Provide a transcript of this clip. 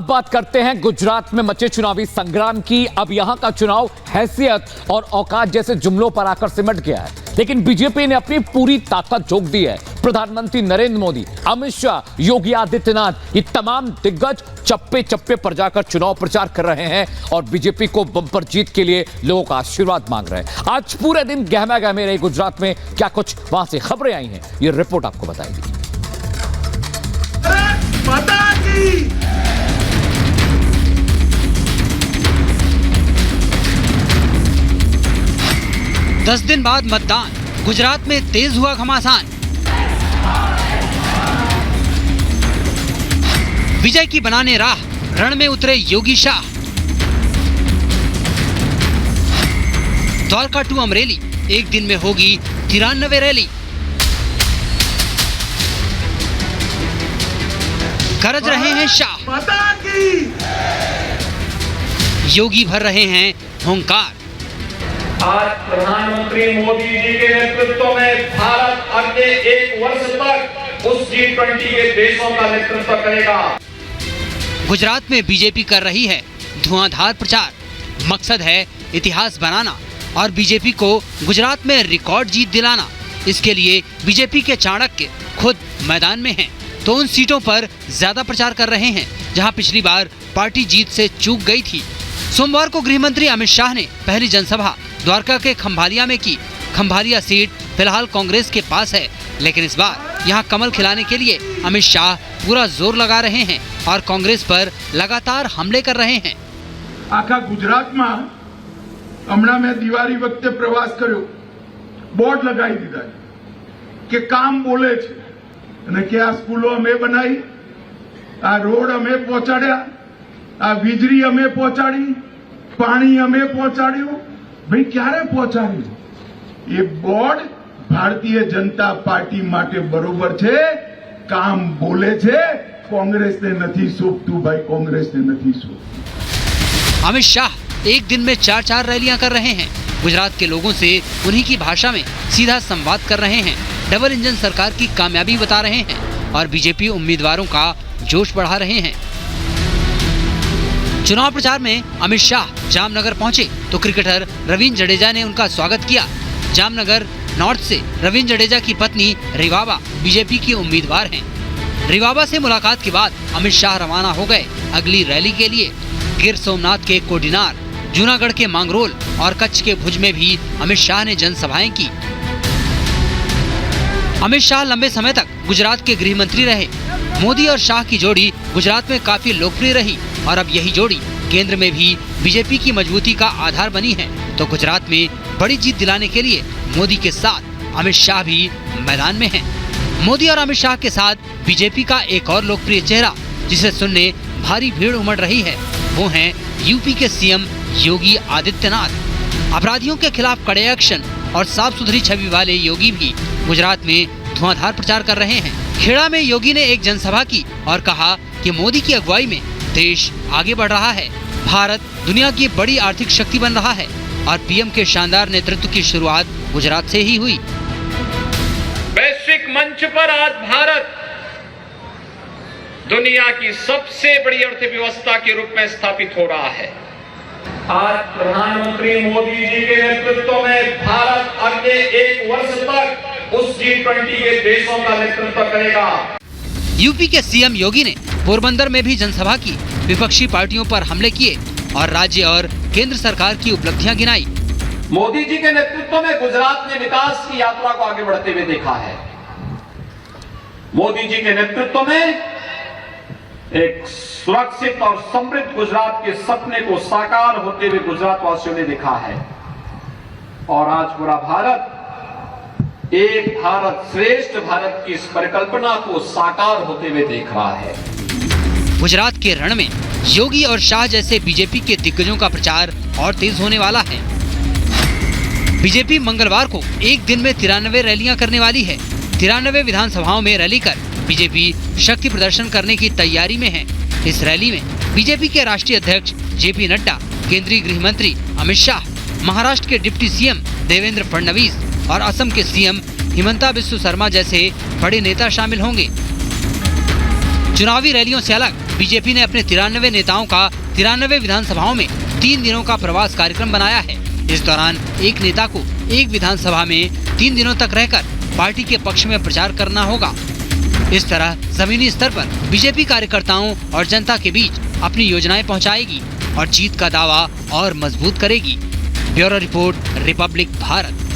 बात करते हैं गुजरात में मचे चुनावी संग्राम की। अब यहां का चुनाव हैसियत और औकात जैसे जुमलों पर आकर सिमट गया है, लेकिन बीजेपी ने अपनी पूरी ताकत झोंक दी है। प्रधानमंत्री नरेंद्र मोदी, अमित शाह, योगी आदित्यनाथ, ये तमाम दिग्गज चप्पे चप्पे पर जाकर चुनाव प्रचार कर रहे हैं और बीजेपी को बंपर जीत के लिए लोगों का आशीर्वाद मांग रहे हैं। आज पूरे दिन गहमा गहमे रही गुजरात में, क्या कुछ वहां से खबरें आई हैं, ये रिपोर्ट आपको बताएगी। 10 दिन बाद मतदान, गुजरात में तेज हुआ घमासान। विजय की बनाने राह, रण में उतरे योगी शाह। द्वारका टू अमरेली, एक दिन में होगी 93 रैली। गरज रहे हैं शाह, योगी भर रहे हैं हुंकार। आज प्रधानमंत्री मोदी जी के नेतृत्व में भारत अगले 1 वर्ष तक उस G20 के देशों का नेतृत्व करेगा। गुजरात में बीजेपी कर रही है धुआंधार प्रचार। मकसद है इतिहास बनाना और बीजेपी को गुजरात में रिकॉर्ड जीत दिलाना। इसके लिए बीजेपी के चाणक्य खुद मैदान में हैं, तो उन सीटों पर ज्यादा प्रचार कर रहे हैं जहां पिछली बार पार्टी जीत से चूक गई थी। सोमवार को गृह मंत्री अमित शाह ने पहली जनसभा द्वारका के खंभालिया में की। खंभालिया सीट फिलहाल कांग्रेस के पास है, लेकिन इस बार यहां कमल खिलाने के लिए अमित शाह पूरा जोर लगा रहे हैं और कांग्रेस पर लगातार हमले कर रहे हैं। आखा गुजरात में हमणा में दिवाળી वखते प्रवास कर्यो, बोर्ड लगाई दीधा कि काम बोले छे अने के आ स्कूलों अमे बनाई, आ रोड अमे पहोंचाड्या, आ वीजળી अमे पहोंचाडी, पाणी अमे पहोंचाड्યું। भाई क्यारे पहोंचाड्યું? ये बोर्ड भारतीय जनता पार्टी माटे बरोबर छे, काम बोले छे, कांग्रेस ने नहीं सोंपतुं भाई, कांग्रेस ने नहीं सोंपतुं। अमित शाह एक दिन में 4 रैलियां कर रहे हैं। गुजरात के लोगों से उन्हीं की भाषा में सीधा संवाद कर रहे हैं। डबल इंजन सरकार की कामयाबी बता रहे हैं और बीजेपी उम्मीदवारों का जोश बढ़ा रहे हैं। चुनाव प्रचार में अमित शाह जामनगर पहुंचे तो क्रिकेटर रवींद्र जडेजा ने उनका स्वागत किया। जामनगर नॉर्थ से रवींद्र जडेजा की पत्नी रिवाबा बीजेपी की उम्मीदवार हैं। रिवाबा से मुलाकात के बाद अमित शाह रवाना हो गए अगली रैली के लिए। गिर सोमनाथ के कोडिनार, जूनागढ़ के मांगरोल और कच्छ के भुज में भी अमित शाह ने जनसभाएं की। अमित शाह लंबे समय तक गुजरात के गृह मंत्री रहे। मोदी और शाह की जोड़ी गुजरात में काफी लोकप्रिय रही और अब यही जोड़ी केंद्र में भी बीजेपी की मजबूती का आधार बनी है। तो गुजरात में बड़ी जीत दिलाने के लिए मोदी के साथ अमित शाह भी मैदान में हैं। मोदी और अमित शाह के साथ बीजेपी का एक और लोकप्रिय चेहरा जिसे सुनने भारी भीड़ उमड़ रही है, वो हैं यूपी के सीएम योगी आदित्यनाथ। अपराधियों के खिलाफ कड़े एक्शन और साफ सुथरी छवि वाले योगी भी गुजरात में धुआंधार प्रचार कर रहे हैं। खेड़ा में योगी ने एक जनसभा की और कहा कि मोदी की अगुवाई में देश आगे बढ़ रहा है, भारत दुनिया की बड़ी आर्थिक शक्ति बन रहा है और पीएम के शानदार नेतृत्व की शुरुआत गुजरात से ही हुई। वैश्विक मंच पर आज भारत दुनिया की सबसे बड़ी अर्थव्यवस्था के रूप में स्थापित हो रहा है। आज प्रधानमंत्री मोदी जी के नेतृत्व में भारत अगले 1 वर्ष तक उस G20 के देशों का नेतृत्व करेगा। यूपी के सीएम योगी ने पोरबंदर में भी जनसभा की, विपक्षी पार्टियों पर हमले किए और राज्य और केंद्र सरकार की उपलब्धियां गिनाई। मोदी जी के नेतृत्व में गुजरात ने विकास की यात्रा को आगे बढ़ते हुए देखा है। मोदी जी के नेतृत्व में एक सुरक्षित और समृद्ध गुजरात के सपने को साकार होते हुए गुजरात वासियों ने देखा है और आज पूरा भारत एक भारत श्रेष्ठ भारत की इस परिकल्पना को साकार होते हुए देख रहा है। गुजरात के रण में योगी और शाह जैसे बीजेपी के दिग्गजों का प्रचार और तेज होने वाला है। बीजेपी मंगलवार को एक दिन में 93 रैलियां करने वाली है। 93 विधानसभाओं में रैली कर बीजेपी शक्ति प्रदर्शन करने की तैयारी में है। इस रैली में बीजेपी के राष्ट्रीय अध्यक्ष जेपी नड्डा, केंद्रीय गृह मंत्री अमित शाह, महाराष्ट्र के डिप्टी सीएम देवेंद्र फडणवीस और असम के सीएम हिमंता बिस्वा शर्मा जैसे बड़े नेता शामिल होंगे। चुनावी रैलियों से अलग बीजेपी ने अपने 93 नेताओं का 93 विधानसभाओं में 3 दिनों का प्रवास कार्यक्रम बनाया है। इस दौरान एक नेता को एक विधानसभा में 3 दिनों तक रहकर पार्टी के पक्ष में प्रचार करना होगा। इस तरह जमीनी स्तर पर बीजेपी कार्यकर्ताओं और जनता के बीच अपनी योजनाएं पहुंचाएगी और जीत का दावा और मजबूत करेगी। Bureau report, Republic Bharat.